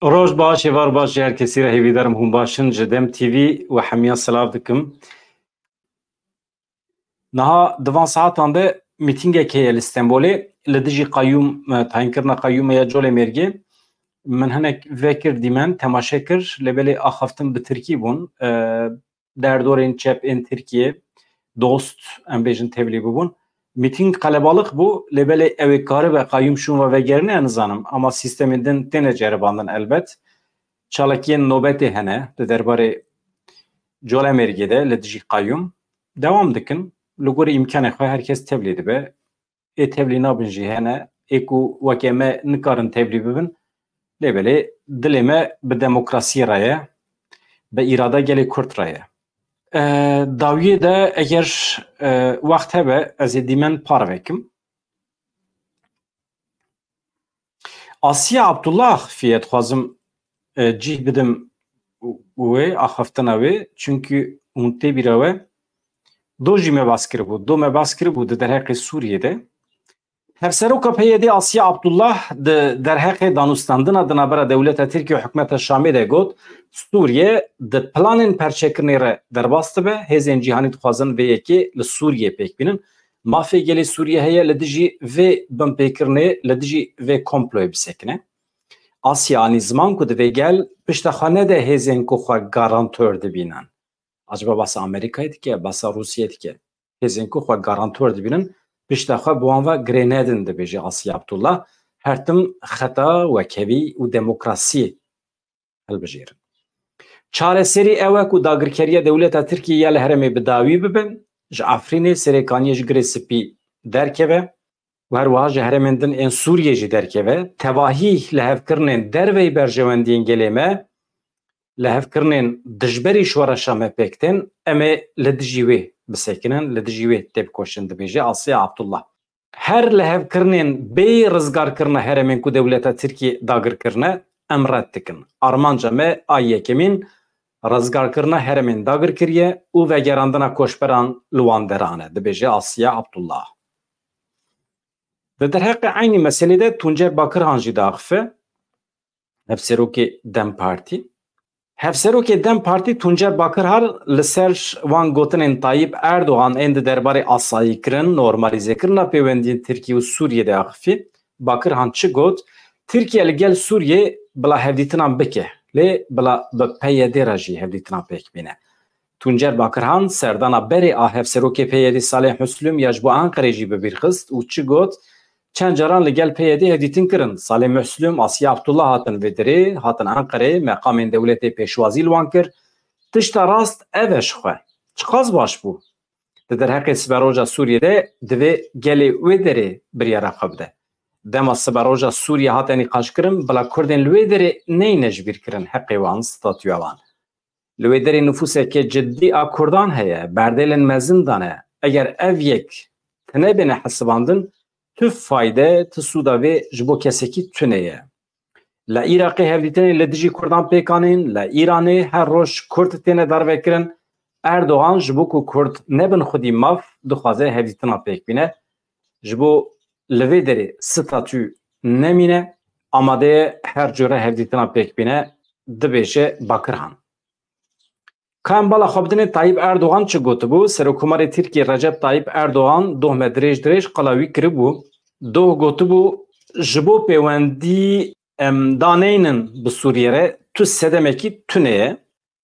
روج باش var baş herkesi re hêvîdarim hûn başin ji Dem TV û hemiyan silav dikim. Niha divan saetan de mîtingek heye li Stenbolê li dijî qayyûm tayînkirina qayyûmeya Colê Mêrgê min hinek vekir dîmen temaşe kir lêbelê axaftin bi Tirkî bûn derdorên çepên Tirkiye dost em bêjin tevlî bibûn. Mîting qelebalık bû lêbelê ew ê karibe qayyûm şûn ve vegerine nizanim ama sistemên din têne ceribandin elbet. Çalakiyên nobetê hene di derbarê Colê Mêrgê de li dijî qayyûm dewam dikin. Li gorî îmkanê xwe herkes tevlî dibe. Ê tevlî nabin jî hene ê ku wekê me nikarin tevlî bibin lêbelê dilê me bi demokrasiyê re ye bi îrada gelê Kurd re ye. Dawiyê de eger wext hebe ez ê dîmen par vekim. Asiye Abdullah fiye dixwazim cih bidim wê axaftina wê çünkü hûn tê bîra we do jî me bas kiribû. Do me bas kiribû di derheqê Sûriyeyê. Hevseroka PYD Asiye Abdullah di derheqê danûstandina di navbera dewleta Tirkiye û hikûmeta Şamê de got Sûriye di planên perçekirinê re derbas dibe. Hêzên cîhanî dixwazin vê yekê li Sûriyê pêk bînin. Mafê gelê Sûriye heye li dijî vê binpêkirinê li dijî vê komployê bisekine. Asya anî ziman ku divê gel pişta xwe nede hêzên ku xwe garantör dibînin. Acaba basa Amerîkayê dike, basa Rûsyê dike. Hêzên ku xwe garantör dibînin pişta xwe bi wan ve girê nedin dibêje Asiye Abdullah. Her tim xeta wekevî û demokrasiyê hilbijêrin. Çareserî ew e ku dagirkeriya dewleta Tirkiyeyê li herêmê bi dawî bibe. Ji Efrînê serêkaniyê ji girê spî derkeve. Her wiha ji herêmên din ên Sûriyê jî derkeve. Tevahî lehevkirinên derveyî berjewendiyên gelê me lehevkirinên dijberî şwereşa me pêk tên em ê li dijî wê bisekinin, li dijî wê tê bikoşin dibêje Asiye Abdullah. Her lehevkirinên bê rizgarkirina herêmên ku dewleta Tirkiye dagirkirine em red dikin. Armanca me a yekemîn rizgarkirina herêmên dagirkiriye û vegerandina koçberan li wan deran e dibêje Asiye Abdullah. Di derheqê aynî meselê de Tuncer Bakırhan jî daxife. Hevserokê Dem Partî. Hevserokê Dem Partî Tuncer Bakırhan li ser wan gotinên Tayyip Erdogan ên di derbarê asayîkirin, normalizekirina peywendiyên Tirkiye û Sûriyê de axivî. Bakırhan çi got? Tirkiye li gel Sûriyê bila hevdîtinan bike. Lê bila bi PYD re jî hevdîtinan pêk bîne. Tuncer Bakırhan serdana berê a hevserokê PYD Salih Müslüm ya ji bo Enqerê jî bi bîr xist û çi got? Çend caran li gel PYD hevdîtin kirin. Salih Müslüm, Asiye Abdullah hatin vê dirê, hatin Enqerê, meqamên dewletê pêşwazî li wan kir. Tişta rast ev e ji xwe. Çiqas baş bû. Di derheqê Siberoja Sûriyeyê divê gelê wê derê biryara xwe bide. Dema Siberoja Sûriye hatin nîqaşkirin bila Kurdên li wê derê neyne ji bîr kirin heqê wan, statûya wan. Li wê derê nüfusekê ciddî a Kurdan heye, berdêlên mezin dane. Eger ev yek tinebêne hesibandin tu fayde tu sûda vê ji bo kesekî tune ye. Li Iraqê hevdîtinê li dijî Kurdan pêkanîn, li Îranê her roj Kurd têne darvekirin. Erdogan ji bo ku Kurd nebin xwedî mav dixwaze hevdîtina pêk bîne. Ji bo li vê derê statû nemîne amade ye her cure hevdîtina pêk bîne dibêje Bakırhan. Kan bala xwebdinê Tayyip Erdogan çi gotibû? Serokkomarê Tirkiye Recep Tayyip Erdogan doh me dirêj qala wî kiribû. Doh gotibû ji bo peywendî em daneynin bi Sûriye re tu sedemekî tune ye.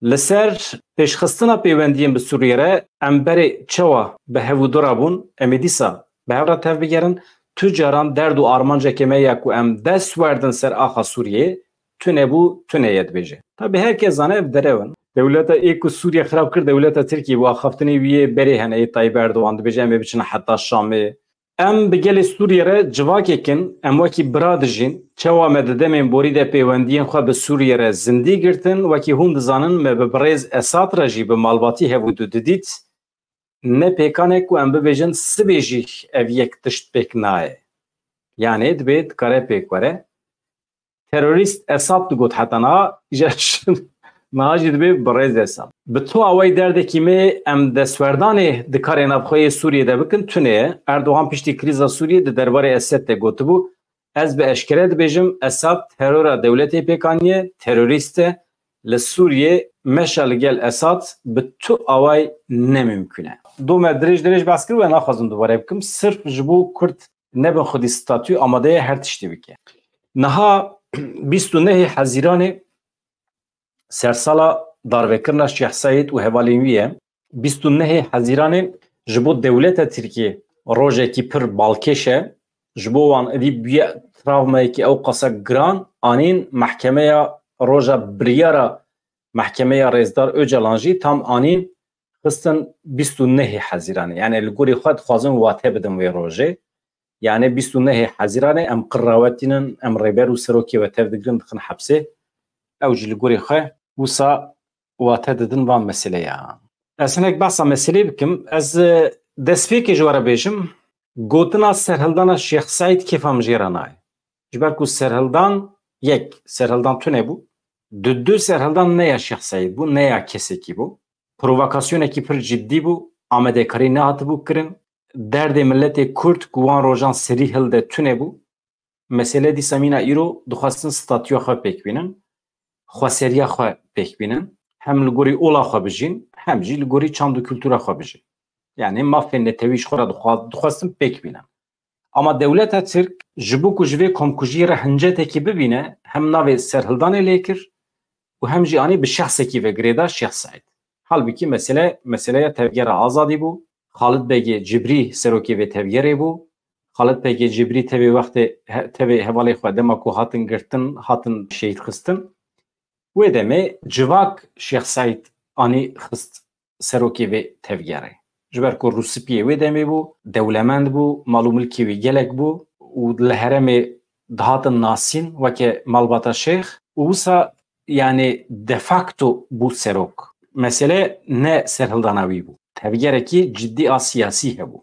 Li ser pêşxistina peywendiyên bi Sûriye re em berê çawa bi hevûdora bûn em ê dîsa bi hev re tev bigerin. Tu caran derd û armancekê me ya ku em dest werdin ser axa Sûriyeyê tune bû tune ye dibêje. Tabi herkes zane ev derewin. Dewleta ê ku Sûriye xirab kir dewleta Tirkiye û axaftinê wî yê berê hene ê Tayyip Erdogan dibêje em ê biçin heta Şamê. Em bi gelê Sûriye re civakekin em wekî bira dijîn çawa me di demên borî de peywendiyên xwe bi Sûriye re zindî girtin wekî hûn dizanin me bi birêz Esad re jî bi malbatî hevûdû didît ne pêkanek ku em bibêjin sibê jî ev yek tişt pêk naye. Yani dibê dikare pêk were. Terorîst Esad digot heta na niha jî dibe birêz Esad. Bi to awayî derdekî me em destwerdanê di karê navxweyê Sûriyê de bikin tune ye. Erdogan piştî krîza Sûriyê di derbarê Esed de gotibû ez bi eşkere dibêjim Esad terora dewletê pêkaniye, terorîst e. Li Sûriyê meşa li gel Esad bi tu away nemimkün e. Du me dirêj bas kir ve naxwazim dubare bikim. Sirf ji bo Kurd nebin xwedî statû amadeye her tiştê bike. Niha 29 Hezîranê sersala darvekirina Şêx Saîd û hevalên wî ye. 29 Hezîranê ji bo dewleta Tirkiye rojekî pir balkêş e. Ji bo wan edî bûye travmayekî ew qasa giran anîn mehkemeya roja biryara mehkemeya Rêzdar Öcalan jî tam anîn xistin 29 Hezîranê. Yani li gorî xwe dixwazin wate bidin wê rojê. Yani 29 Hezîranê em qirrawetînin, em rêber û serokê we tev digirin dixin hepsê. Ew jî li gorî xwe wisa wate didin van meseleya. Ez hinek behsa meselê bikim. Ez destpêkê ji we re bêjim gotina serhildana Şêx Saîd kêfa min jê re nayê. Ji ber ku serhildan yek serhildan tune bû. Du serhildan neya Şêx Saîd bû, neya kesekî bû. Provokasyonekî pir ciddî bû, amadekarî nehatibû kirin. Derdê milletê Kurd ku wan rojan serî hilde tune bû. Mesele dîsa mîna îro dixwastin statûya xwe pêk bînin, xweseriya xwe pêk bînin. Hem li gorî ola xwe bijîn, hem jî li gorî çand û kültûra xwe bijîn. Yani mafên netewî ji xwe re dixwastin pêk bînin. Ama dewleta Tirk ji bo ku ji vê komkujiyê re hincetekî bibîne, hem navê serhildanê lê kir û hem jî anî bi şexsekî vegirêda Şêx Saîd. Halbuki meseleya tevgera azadî bû. Xalid Begê Cibrî serokê vê tevgerê bû. Xalid Begê Cibrî tevê wextê tevê hevalê xwe dema ku hatin girtin, hatin şehîd xistin. Wê demê civak Şêx Saîd anî xist serokê vê tevgerê. Ji ber ku Rûspiyê wê demê bû, dewlemend bû, mal û milkê wî gelek bû û li herêmê dihatin nasîn weke malbata Şêx û wisa yani de facto bû serok. Mesele ne serhildana wî bû. Tevgerekî ciddî a siyasî hebû.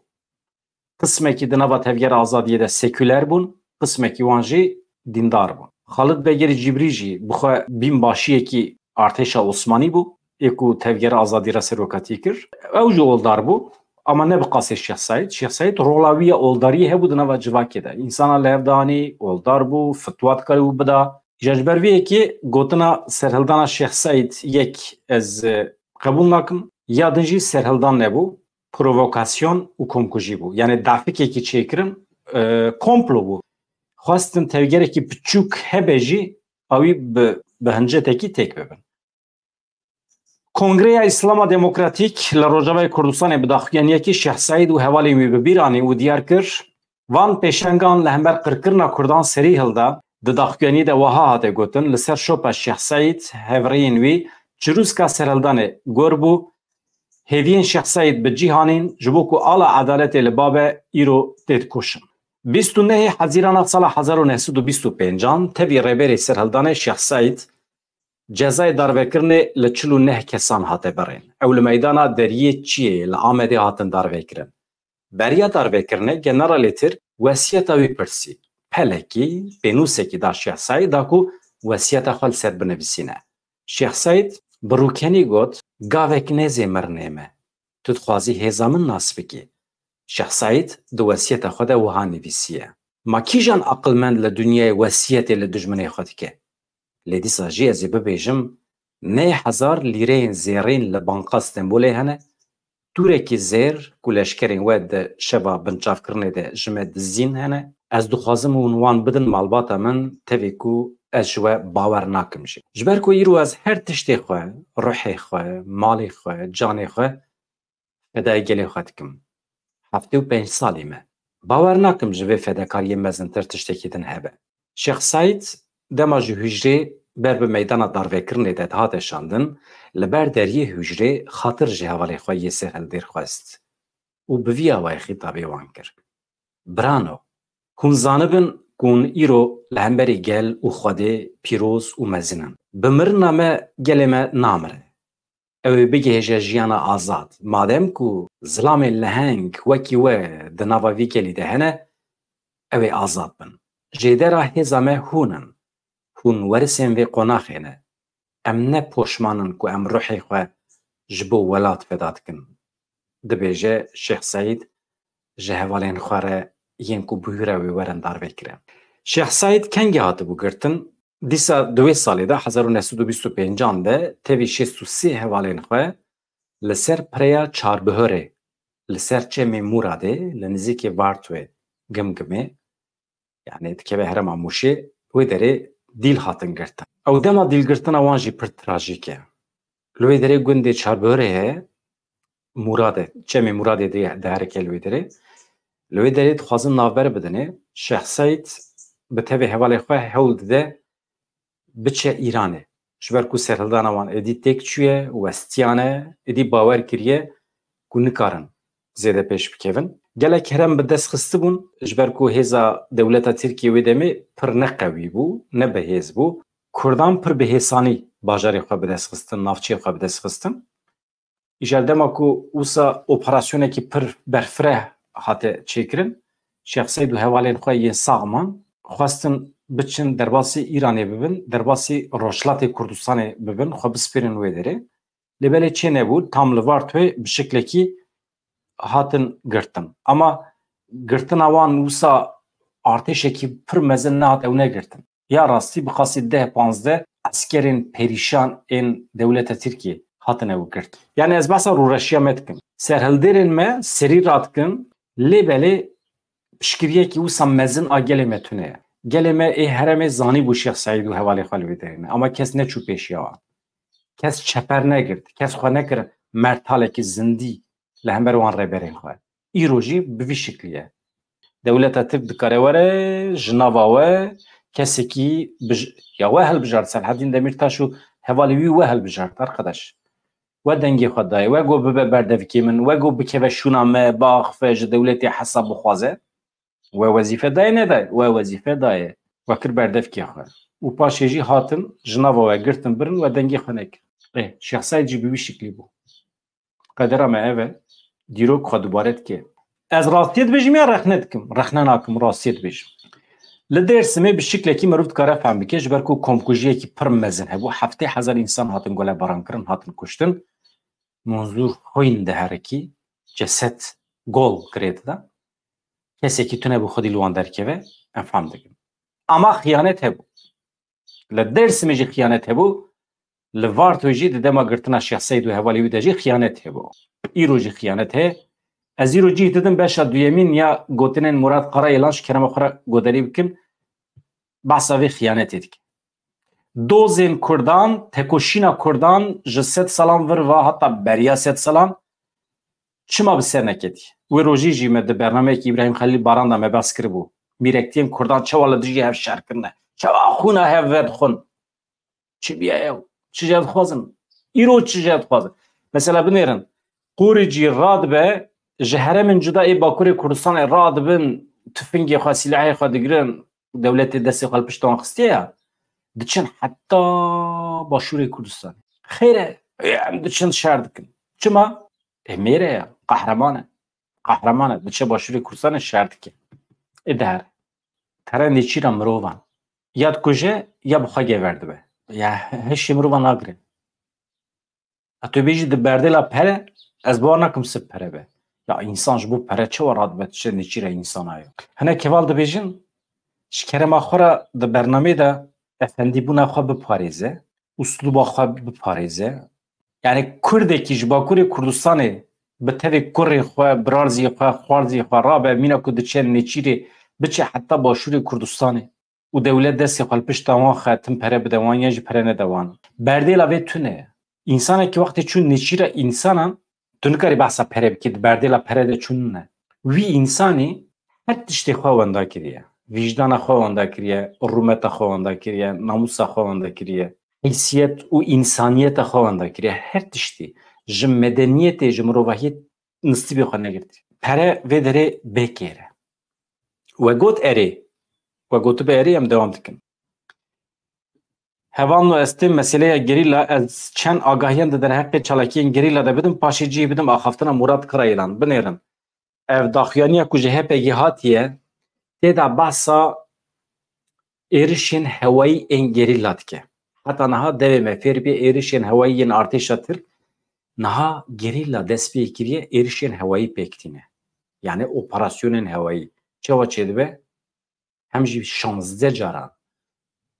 Qismekî di nava tevgera azadiyê de seküler bûn, qismekî wan jî dîndar bûn. Xalid Begê Cibrî jî bi xwe bînbaşiyekî artêşa Osmanî bû, ê ku tevgera azadî re seroketî kir. Ew jî oldar bû, ama ne bi qasê Şêx Saîd. Şêx Saîd rola wî ya oldariyê hebû di nava civakê de. İnsana levdanî, oldar bû, fetwa dikarî bida. Ji ber vê yekê gotina serhildana Şêx Saîd yek ez qebûl nakim, ya din jî serhildan nebû, provokasyon û komkujî bû. Yani dafikekî çêkirin, komplo bû. Xwastin tevgerekî piçûk hebe jî awî bi hincetekî têk bibin. Kongreya İslama Demokratîk li Rojavayê Kurdistanê bi daxuyaniyekî Şêx Saîd û hevalên wî bi bîranî û diyar kir, van pêşengan li hember qirkirina Kurdan serî hilda di daxuyaniyê de wiha hate gotin li ser şopa Şêx Saîd hevreyên wî çirûska serhildanê gor bû. Hêviyên Şêx Saîd bi cîhanîn ji bo ku ala edaletê li babe îro tê dikoşin. 29 Hezîrana sala 1925 tevî rêberê serhildanê Şêx Saîd cezayê darvekirinê li 49 kesan hate berên. Ew li meydana deriyê Çiyê li Amedê hatin darvekirin. Beriya darvekirinê generalê Tirk wesiyeta wî pirsî. Pelekî pênûsekî da Şêx Saîd da ku wesiyeta xwe li ser binivîsîne. Şêx Saîd bi rûkenî got, gavek nezê mirinê me. Tu dixwazî hêza min nas bikî. Şêx Saîd di wesiyeta xwe de wiha nivîsiye. Ma kîjan aqilmend li dunyayê wesiyetê li dijminê xwe dike? Lê dîsa jî ez ê bibêjim nê hezar lîreyên zêrên li banka Stenbolê hene, tûrekî zêr ku leşkerên we di şeva binçavkirinê de ji me dizîn hene. Ez dixwazim hûn wan bidin malbata min tevê ku ez ji we bawer nakim jî. Ji ber ku îro ez her tiştê xwe, ruhê xwe, malê xwe, canê xwe fedayê gelê xwe dikim. 75 salî me. Bawer nakim ji vê fedakariyê mezintir tiştekî din hebe. Şêx Saîd dema ji hûjrê ber bi meydana darvekirinê de dihate şandin, li ber deriyê hûjrê xatir ji hevalê xwe yê serhildêr xwest û bi vî awayê xîtabê wan kir. Birano, hûn zanibin ku hûn îro li hemberî gel û Xwedê pîroz û mezin in. Bi mirina me gelê me namire. Ew ê bigihêje jiyana azad. Madem ku zilamên leheng wekî we di nava vî gelî de hene, ew ê azad bin. Jêdera hêza me hûn in. Hûn werisên vê qonaxê ne. Em ne poşmanin ku em ruhê xwe ji bo welat feda dikin. Dibêje Şêx Saîd ji hevalên xwe re yên ku bûyîra wê werin darvekirin. Şeyh Said kengi hatı bu girtin dîsa 2 salê de 1925 de tevî 63 hevalên xwe li ser Pireya Çarbihorê li ser çemê Muradê li nizîkê Bartwê Gimgimê yani dikeve herema Mûşê wê derê dîl hatin girtin. Ew dema dîlgirtina wan jî pir trajîk e. Li wê derê gundê Çarbihorê heye Muradê çemê Muradê de herike li wê derê. Li wê derê dixwazin navber bidinê Şeyh Said bi tevê hevalê xwe hewl dide biçe Îranê. Ji ber ku serhildana wan êdî têk çûye westiyane êdî bawer kiriye ku nikarin zêde pêş bikevin. Gelek herem bi dest xistibûn ji ber ku hêza dewleta Tirkiye wê demê pir neqewî bû, ne bihêz bû. Kurdan pir bi hêsanî bajarê xwe bi dest xistin, navçeyê xwe bi dest xistin. Îjar dema ku wisa operasyonekî pir berfireh hate çêkirin, Şeyh Said û hevalên xwe yên saxman xwestin biçin derbasî Îranê bibin, derbasî Rojhilatê Kurdistanê bibin, xwe bispîrin wê derê. Lê belê çê nebû, tam li Bartwê bi şeklekî hatin girtin. Ama girtina wan wisa artêşekî pir mezin nehat ew negirtin. Ya rastî bi qasî 10-15 askerên perîşan ên dewleta Tirkiye hatin ew girtin. Yani ez behsa rûreşiya me dikim. Serhilderên me serî radikin, lê belê piştgiriyekî wisa mezin a gelê me tune ye. Gelê me ê heremê zanî bû Şeyh Said û hevalê xwe li wê derê ne. Ama kes neçû pêşiya wan. Kes çeper negirti. Kes xwe nekir mertalekî zindî li hember wan rêberên xwe. Îro jî bi vî şeklî ye. Dewleta Tirk dikare were ji nava we kesekî ya we hilbijart Selaheddîn Demirtaş û hevalê wî we hilbijart arkadaş. We dengê xwe daye, we got bibe berdevkê min, we got bikeve şûna me biaxife ji dewletê hesa bixwaze. We wezîfe daye nedaye, we wezîfe daye. We kir berdevkê xwe. û paşê jî hatin ji nava we girtin birin we dengê xwe nekir. Şeyh Said jî bi vî şeklî bû. Qedera me ev e, dîrok xwe dubare dike. Ez rastiyê dibêjim ya rexne dikim? Rexne nakim, rastiyê dibêjim. Li Dêrsimê bi şeklekî mirov dikare fehm bike ji ber ku komkujiyekî pir mezin hebû. 7,000 însan hatin golebarankirin, hatin kuştin. Monzûr xwîn de herekî, ceset gol kirêti de. Kesekî tune bi xwedî li wan derkeve, em fehm dikin. Ama xıyanet hebû. Li Dêrsimê jî xıyanet hebû, li Bartwê jî di dema girtina Şeyh Said û hevalê wî de jî xıyanet hebû. Îro jî xıyanet heye. Ez îro cih didim beşa duyemîn ya gotinên Murad Qarayêlan ji kerema xwe goderî bikin, behsa vê xıyanetê dike. Dozên Kurdan, tekoşîna Kurdan ji 100 salan vir ve hatta beriya 100 salan çima bi ser neketiye. Wê rojî jî me di bernameyekî İbrahim Halil Baran da me behs kiribû. Mîrektiyên Kurdan çawa li dijî hev şerkirine. Çawa xûna hev vedixwin. Çi biye ew? Çi jê dixwazin? Îro çi jê dixwazin? Mesela binêrin, Qûrî cî radibe ji heremên cuda ê Bakurê Kurdistanê radibin, tüfingê xwe, silahê xwe digirin, dewletê destê xwe li pişt wan xistiye ya, diçin heta Başûrê Kurdistanê. Xêr e, em diçin şer dikin. Çima? Mêre ye, qehreman e. Qehreman e, diçe Başûrê Kurdistanê şer dike. Diher. Tere nêçîra mirovan. Ya dikuje ya bi xwe geverdibe. Ya hişê mirovan nagire. Tu bêjî di berdêla pere, ez bawer nakim sib pere be. Ya insan ji bo pere çawa radibe diçe nêçîra insana ye. Hinek keval dibêjin, ji kerema xwe re di bernamê de efendîbûna xwe biparêze, uslûba xwe biparêze. Yani Kurdekî ji Bakurê Kurdistanê bi tevê kurê xwe, birarzî xwe, xwarzî xwe rabe mîna ku diçe nêçîrê biçe heta Başûrê Kurdistanê û dewlet destê xwe li pişta wan xe tim pere bide wan ya jî pere nede wan. Berdêla vê tune ye. İnsanekî wextê çûn nêçîra însanan, tu nikarî behsa pere bikî, di berdêla pere de çûn ne. Wî însanî her tiştê xwe wenda kiriye. Vicdana xwe wenda kiriye, rûmeta xwe wenda kiriye, namûsa xwe wenda kiriye, heysiyet û însaniyeta xwe wenda kiriye. Her tiştî ji medeniyetê, ji mirovahiyê nistîbê xwe negirtiye. Pere vê derê bêkêre. We got erê. We gotibe erê em dewam dikin. Hevan û ez tê meseleya gerîla ez çend agahiyan di derheqê çalakiyên gerîla de bidim, paşê cî bidim axaftina Murad Qarayêlan. Binêrin. Ev daxuyaniya ku ji hepekî hatiye, têda behsa êrişên hewayî ên gerîla dike. Heta niha devê me fêr bê êrişên hewayî yên artêşa Tirk, niha gerîla dest pê kiriye êrişên hewayî pêk tîne. Yani operasyonên hewayî. Çawa çêdibe? em jî 16 caran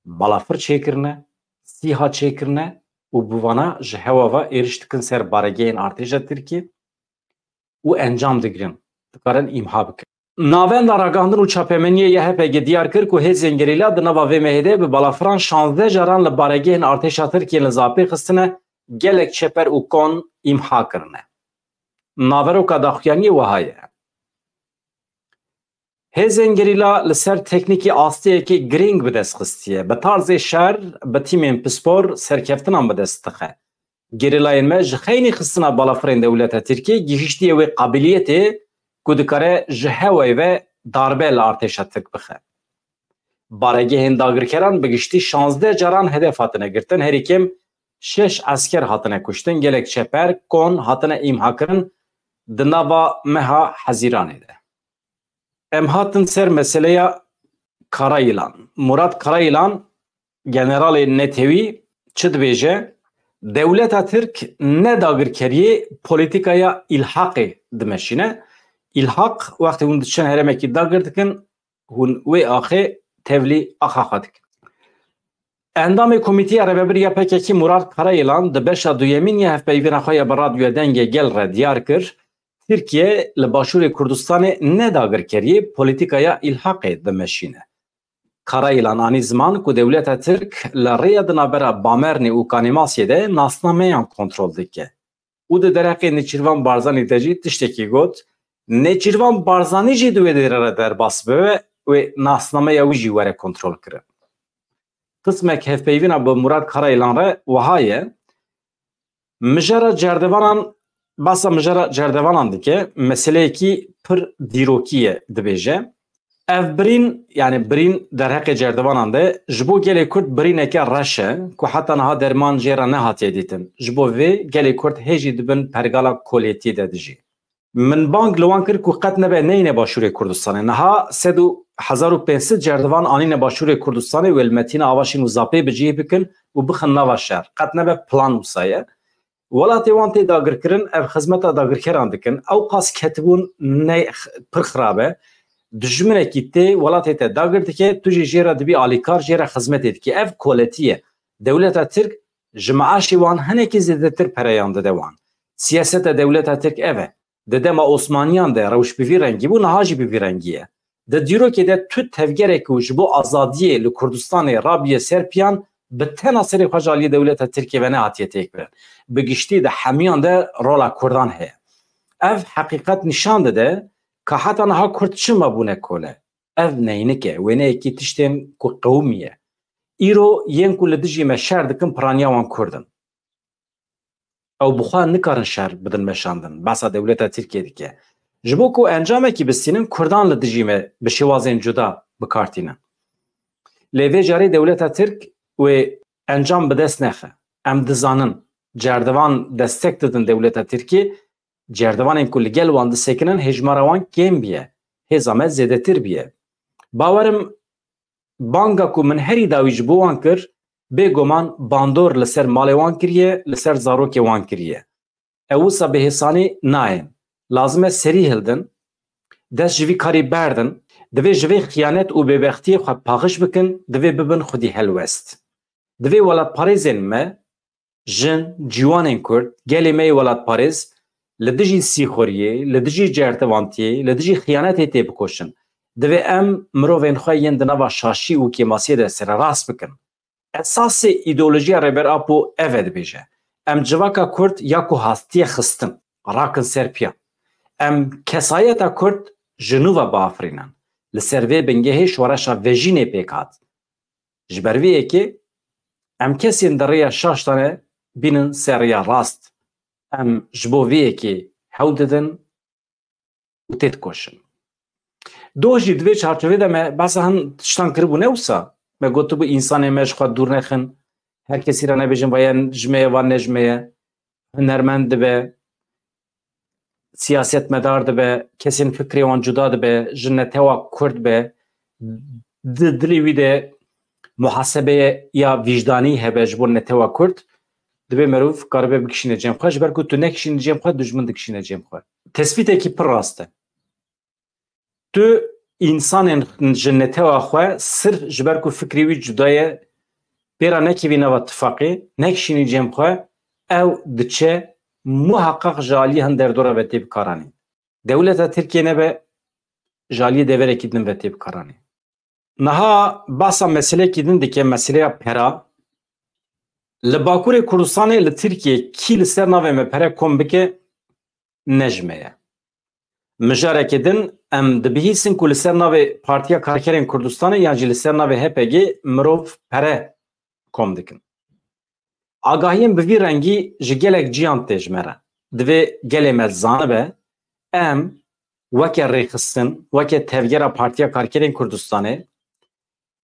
balafir çêkirine, sîha çêkirine û bi vana ji hewa ve êriş dikin ser baregehên artêşa Tirkiye û encam digirin, dikarin îmha bikin. Navenda ragandin û çapemeniye YHPG diyar kir ku hêzên gerîla di nava vê mehêdê bi balafiran 16 caran li baregehên artêşa Tirkiye li zapê xistine gelek çeper û kon îmha kirine. Naveroka daxuyaniyê wiha ye. Hêzên gerîla li ser teknîkê astiyekê girîng bi dest xistiye. Bi tarzê şer bi tîmên pispor serkeftinan bi dest dixe. Gerîlayên me ji xeynî xistina balafirên dewleta Tirkiye gihîştiye wê qabiliyetê ku dikare ji hewayê ve darbe li artêşa Tirk bixe. Baregehên dagirkeran bi giştî 16 caran hedef hatine girtin. Herî kêm 6 esker hatine kuştin. Gelek çeper, kon hatine îmha kirin di nava meha Hezîranê de. Em hatin ser meseleya Karayılan. Murat Karayılan generalê Netewî çi dibêje? Dewleta Tirk ne dagirkeriyê polîtikaya îlhaqê dimeşîne. İlhaq wextê hûn diçin heremekî dagir dikin, hûn wê axê tevlî axaxa dikin. Endamê Komîteya Rêveberiya PKK Murat Karayılan di beşa duyemîn ya hevpeyvîna xwe ya bi radyoya dengê gel re diyar kir, Tirkiye li Başûrê Kurdistanê ne dagirkeriyê polîtikaya îlhaqê dimeşîne. Karayılan anî ziman ku dewleta Tirk li rêya di navbera Bamernê û Kanîmasyê de nasnameyan kontrol dike. û di derheqê Nêçîrvan Barzanî de jî tiştekî got, Nêçîrvan Barzanî jî di wê derê derbas bibe wê nasnameya wî jî were kontrol kirin. Qismek hevpeyvîna bi Murat Karayılan re wiha ye, mijara cerdevanan basa mijara cerdevanan dike meseleyekî pir dîrokî ye dibêje. Ev birîn yani birîn derheqê cerdevanan de ji bo gelê Kurd birîneke reş e ku heta niha derman jê re nehatiye dîtin. Ji bo vê gelê Kurd hêjî dibin pergala kolêtiyê de dijî. Min bang li wan kir ku qet nebe neyne Başûrê Kurdistanê. Niha 1500 cerdevan anîne Başûrê Kurdistanê wê li Metîna Avaşîn û Zapê bi cih bikin û bixin nava şer. Qet nebe plan wisa ye. Welatê wan tê dagirkirin ev xizmeta dagirkeran dikin. Ew qas ketibûn ne pir xirab e. Dijminekî tê welatê te dagir dike, tu jî jê re dibî alîkar jê re xizmetê dikî. Ev koletî ye. Dewleta Tirk ji meaşê wan hinekî zêdetir pereyan dide wan. Siyaseta dewleta Tirk ev e. Di dema Osmaniyan de rewş bi vî rengî bû, niha jî bi vî rengî ye. Di dîrokê de tu tevgerek û ji bo azadiyê li Kurdistanê rabiye serpiyan bi tena serê xwe ji aliyê dewleta Tirkiye ve nehatiye têkirin. Bi giştî di hemiyan de rola Kurdan heye. Ev heqîqet nîşan dide ka heta niha Kurd çi mebûne kole. Ev neynik e, wêneyekî tiştên ku qewmî ye. Îro yên ku li dijî me şer dikin piraniya wan Kurdin. Ew bixwe nikarin şer bidin meşandin. Besa dewleta Tirkiye dike. Ji bo ku encamekî bistînin Kurdan li dijî me bi şêwazên cuda bikartînin. Lê vê carê dewleta Tirk wê encam bi dest nexe. Em dizanin cerdevan destek didin dewleta Tirkiye, cerdevanên ku li gel wan disekinin hejmara wan kêm biye. Hêza me zêdetir biye. Bawerim banga ku min herî dawî ji bo wan kir, bêguman bandor li ser malê wan kiriye, li ser zarokê wan kiriye. Ew wisa bihêsanî nayên. Lazim e serî hildin, dest ji vî karî berdin, divê ji vê xiyanet û bêbextiyê xwe paxiş bikin, divê bibin xwedî helwest. Divê welatparêzên me, jin, cîwanên Kurd, gelê me yê welatparêz, li dijî sîxuriyê, li dijî certivantiyê, li dijî xiyanetê tê bikoşin. Divê em mirovên xwe yên di nava şaşî û kêmasiyê de sererast bikin. Esasê îdeolojiya Rêberapo ev e dibêje. Em civaka Kurd ya ku hastiye xistin, rakin ser piya. Em kesayeta Kurd ji nû ve biafirînin. Li ser vê bingehê şoreşa vejînê pêk hat. Ji ber vê yekê em kesên di rêya şaş tane bînin seriya rast. Em ji bo vê yekê hewl didin û tê dikoşin. Doh jî divê çarçovê de me besa hin tiştan kiribû ne wisa? Me gotibû însanê me ji xwe dûr nexin. Her kesî re nebêjin vaye ji me ye van ne ji me ye. Hunermend dibe, siyasetmedar dibe, kesên fikrê wan cuda dibe, ji netewa Kurd be, di dilê wî de muhasebe ya vicdanî hebe ji bo netewa Kurd, divê merov karibe bikişîne cêm xwe, ji ber ku tu nekişînî cêm xwe, dijmin dikişîne cêm xwe. Tespîtekî pir rast e. Tu insanên jinnete xwe sir ji ber ku fikrî wî cuda ye pêra nekevî nava tifaqê nekişînî cem xwe ew diçe muheqeq ji aliyê hin derdora ve tê bikaranîn. Dewleta Tirkiye nebe ji aliyê deverekî din ve tê bikaranîn. Niha basa meselekî din dike meseleya pera li Bakurê Kurdistanê li Tirkiye kî li ser navê me pere kom bike ne ji me ye. Mijarekê din em dibihîsin ku li ser navê Partiya Karkerên Kurdistanê yan jî li ser navê HPG mirov pere kom dikin. Agahiyên bi vî rengî ji gelek ciyan tê ji me re. Divê gelê me zanibe em weke rêxistin, weke tevgera Partiya Karkerên Kurdistanê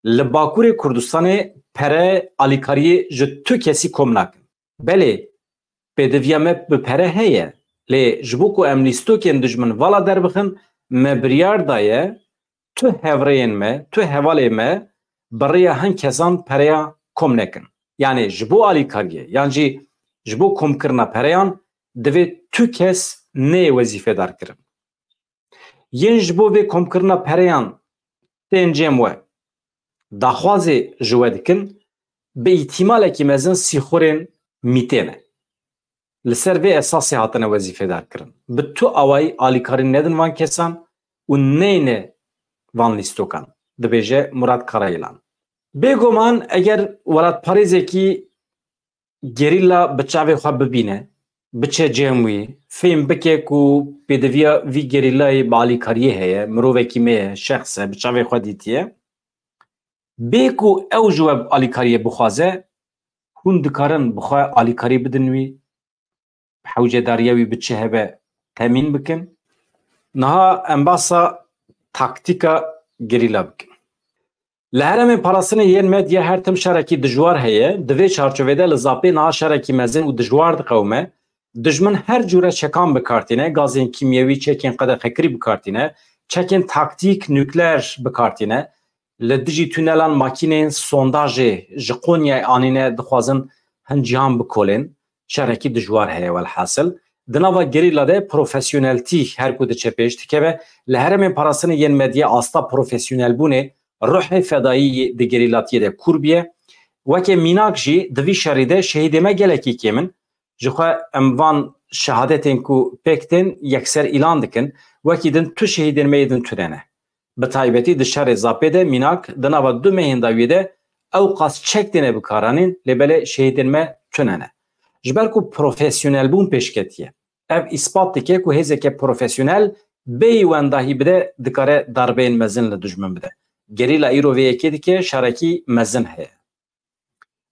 li Bakurê Kurdistanê pere alîkariyê ji tu kesî kom nakin. Belê pêdiviya me bi pere heye lê ji bo ku em lîstokên dijmin vala derbixin me biryar daye tu hevreyên me, tu hevalê me bi rêya hin kesan pereya kom nekin. Yani ji bo alîkariyê yan jî ji bo komkirina pereyan divê tu kes nê wezîfedar kirin. Yên ji bo vê komkirina pereyan tên cem we daxwazê ji we dikin bi îtîmalekî mezin sîxurên mîtê ne. Li ser vê esasê hatine wezîfedar kirin. Bi tu awayî alîkarî nedin van kesan û neyne van lîstokan. Dibêje Murat Karayılan. Bêguman eger welatparêzekî gerîla bi çavê xwe bibîne, biçe cem wî, fêm bike ku pêdiviya vî gerîlayê bi alîkariyê heye, mirovekî me ye, şexs e, bi çavê xwe dîtiye, bê ku ew ji we alîkariyê bixwaze, hûn dikarin bi xwe alîkarî bidin wî, hewcedariya wî biçe hebe temîn bikin. Niha em basa taktîka gerîla bikin. Li heremên parastinê yên medya her tim şerekî dijwar heye, di vê çarçovêde li zapê niha şerekî mezin û dijwar diqewime, dijmin her cure çekan bikartîne, gazên kîmyewî, çekên qedexekirî bikartîne, çekên taktîk nükleer bikartîne, li dijî tûnelan makînên sondajê ji Konyayê anîne dixwazin hin cihan bikolên, şerekî dijwar heye welhasil. Di nava gerîla de profesyoneltî her ku diçe pêş dikeve, li heremên parastinê yên medya asta profesyonelbûnê ruhê fedayî di gerîlatiyê de kur biye. Weke mînak jî di vî şerî de şehîdê me gelekî kêmin. Ji xwe em van şehadetên ku pêk tên yekser îlan dikin, wekî din tu şehîdên me yê din tune ne. Bi taybetî di şerê zapê de mînak di nava du mehên dawiyê de ew qas çek têne bikaranîn lêbelê şehîdên me tune ne. Ji ber ku profesyonelbûn pêşketiye. Ev îspat dike ku hêzeke profesyonel bêyî wendahî bide dikare darbeyên mezin li dijmin bide. Gerîla îro vê yekê dike şerekî mezin heye.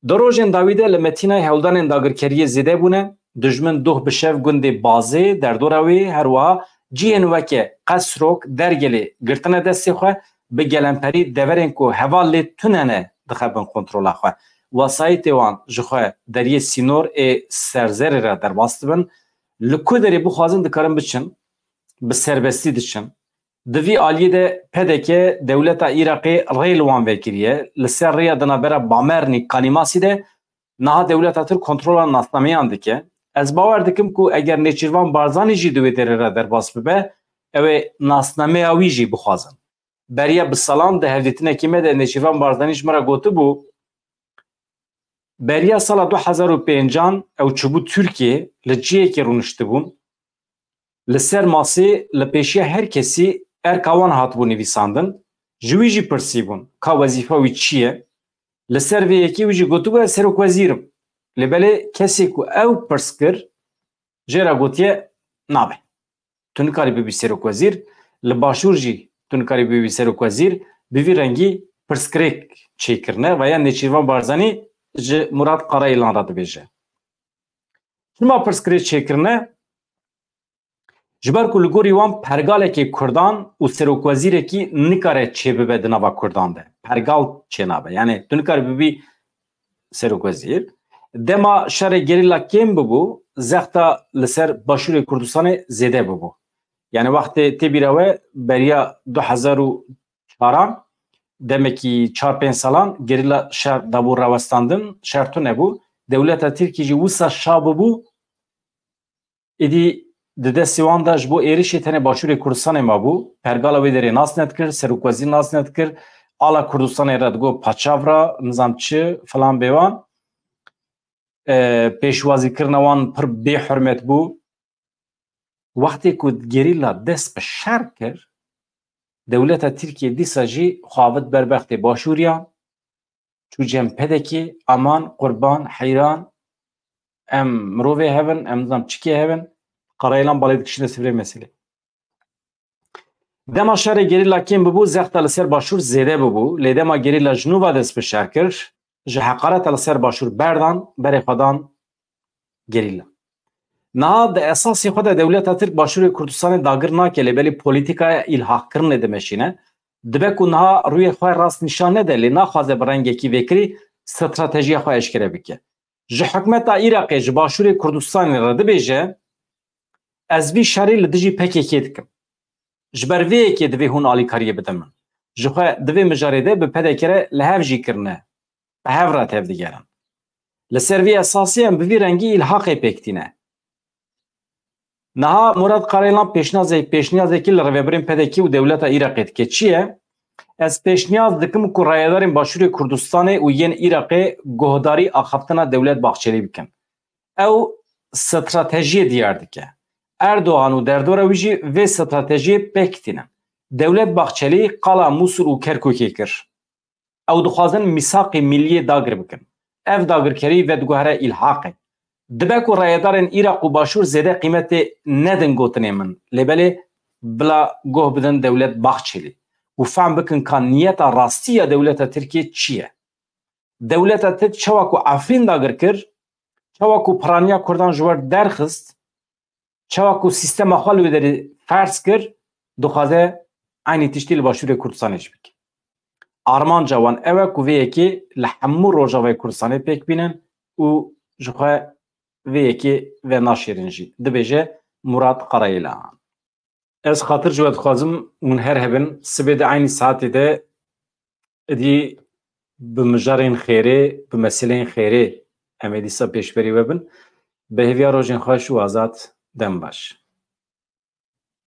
Di rojên dawî de li metînayê hewldanên dagirkeriyê zêde bûne, dijmin duh bi şev gundê bazê derdora wê her wiha ciyên weke qesrok dergelê girtine destê xwe bi gelemperî deverên ku heval lê tune ne dixebin kontrola xwe. Wasayîtê wan ji xwe deriyê sînor ê serzerê re derbas dibin, li ku derê bixwazin dikarin biçin, bi serbestî diçin. Di vî aliyê de pedeke dewleta Iraqê rê li wan vekiriye, li ser rêya dinabera Bamernî Kanîmasî de niha dewleta Tirk kontrola nasnameyan dike. Ez bawer dikim ku eger Nêçîrvan Barzanî jî di wê derê re derbas bibe, ew ê nasnameya wî jî bixwazin. Beriya bi salan di hevdîtinekî me de Nêçîrvan Barzanî ji me re gotibû, beriya sala 2005 ew çûbû Tirkiye li ciyekê rûniştibûn, li ser masê li pêşiya her kesî erka wan hatibû nivîsandin, ji wî jî pirsîbûn ka wezîfa wî çi ye, li ser vê yekê wî jî gotibû ez serokwezîrim. Lêbelê kesê ku ew pirs kir jê re gotiye nabe. Tu nikarî bibî serokwezîr, li başûr jî tu nikarî bibî serokwezîr, bi vî rengî pirskirêk çêkirine veya Nêçîrvan Barzanî ji Murat Karayılan re dibêje. Çima pirskirêk çêkirine? Ji ber ku li gorî wan pergalekê Kurdan û serokwezîrekî nikare çêbibe di nava Kurdan de. Pergal çênabe. Yani tu nikarî bibî serokwezîr. Dema şerê gerîla kêm bibû, zexta li ser Başûrê Kurdistanê zêde bibû. Yani wextê tê bîra we beriya 2004 demekî 4-5 salan gerîla şer dabû rawestandin, şer tu nebû. Dewleta Tirkî jî wisa şa bibû, êdî di destê wan de ji bo êrişê tenê Başûrê Kurdistanê mabû, pergala wê derê nas nedikir, Serokvezî nas nedikir, ala Kurdistanê re digot paçavra, nizam çi, filan bêwan. Pêşwazîkirina wan pir bêhurmet bû. Wextê ku gerîla dest bi şer kir, dewleta Tirkiye dîsa jî xwavit berbextê Başûriyan, çû cempedekê aman, qurban, heyran, em mirovê hevin, em nizam çikê hevin, Qarayelan balê dikişîne sivrê meselê. Dema şerê gerîla kêm bibû, zexta li ser Başûr zêde bibû, lê dema gerîla ji nû ve dest bi şer kir, ji heqareta li ser Başûr berdan, berê xwe dan gerîla. Niha di esasê xwe de dewleta Tirk Başûrê Kurdistanê dagir nake lêbelî polîtîkaya îlhaqkirinê dimeşîne, dibe ku niha rûyê xwe rast nîşan nede lê naxwaze bi rengekî vêkirî stratejiya xwe eşkere bike. Ji hikûmeta Iraqê ji Başûrê Kurdistanê re dibêje ez vî şerê li dijî PKK dikim. Ji ber vê yekê divê hûn alîkariyê bidin min. Ji xwe divê mijarê de bi pedekê re li hev jî kirine. Bi hev re tev digerin. Li ser vê esasî em bi vî rengî îlhaqê pêktîne. Niha Murat Qarayelan pêşniyazekî li rêveberên PKK û dewleta Iraqê dike. Çi ye? Ez pêşniyaz dikim ku rayedarên Başûrê Kurdistanê û yên Iraqê guhdarî axaftina Dewlet Bahçelî bikin. Ew stratejiyê diyar dike. Erdoğan û derdora wî jî vê stratejiyê pêk tîne. Dewlet Bahçelî qala Musul û Kerkûkê kir. Ew dixwazin mîsaqê milliyê dagir bikin. Ev dagirkerî vediguhere îlhaqê. Dibe ku rayedarên Iraq û Başûr zêde qîmetê nedin gotinê min. Lêbelê bila goh bidin Dewlet Bahçelî. û fehm bikin ka niyeta rastî ya dewleta Tirkiye çi ye. Dewleta Tirk çawa ku Efrîn dagir kir, çawa ku piraniya Kurdan ji wir derxist, çawa ku sîstema xwe li wê derê fers kir, dixwaze aynî tiştî li Başûrê Kurdistanê jî bike. Armanca wan ew e ku vê yekê li hemû Rojavayê Kurdistanê pêk bînin û ji xwe vê yekê ve naşêrin jî. Dibêje Murat Qarayelan. Ez xatir ji we dixwazim hûn her hebin sibê de aynî saetê de dî bi mijarên xêrê, bi meseleyên xêrê em ê dîsa pêşberî we bin. Bi hêviya rojên xweş û azad dem baş.